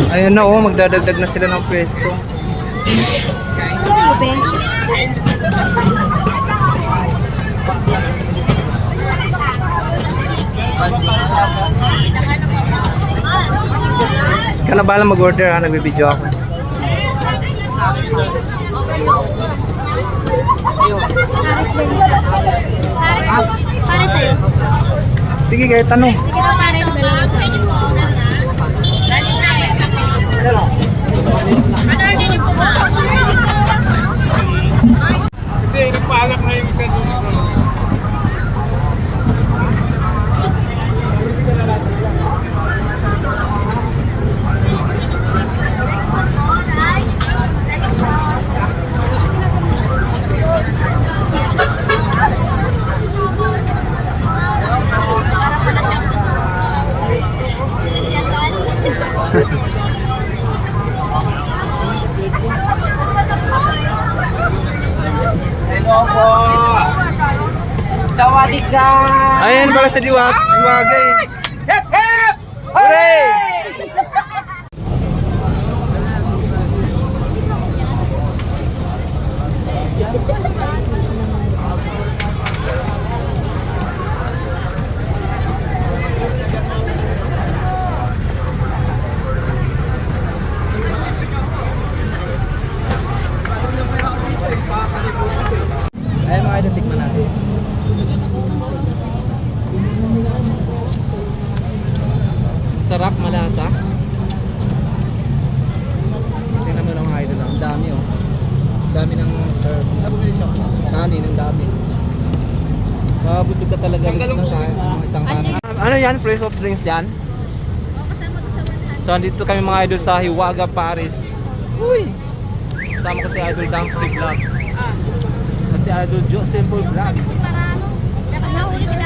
Ayun na oh, magdadagdag na sila ng pwesto. Ikaw na bahala mag-order ha, nagbibideo ako. Para sa'yo. Sige, kahit tanong. Sige na, para sa dalawa sa'yo. Kasi nagpaalak na yung isa doon. Hello po. Sawadee ka. Ayan pala sa Diwagay. Hep hep. Hooray! Ayan mga idol, tikman natin. Sarap, malasa. Tingnan mo lang mga idol. Ang dami oh. Ang dami ng serve. Kanin, ang dami. Mabusog ka talaga sa isang kanin. Ano yan? Fresh soft drinks yan? So andito kami mga idol sa Hiwaga, Paris. Uy! Kasama ko si Idol Dangsley Vlog. At si Idol Joe Simple Vlog. Nahuli si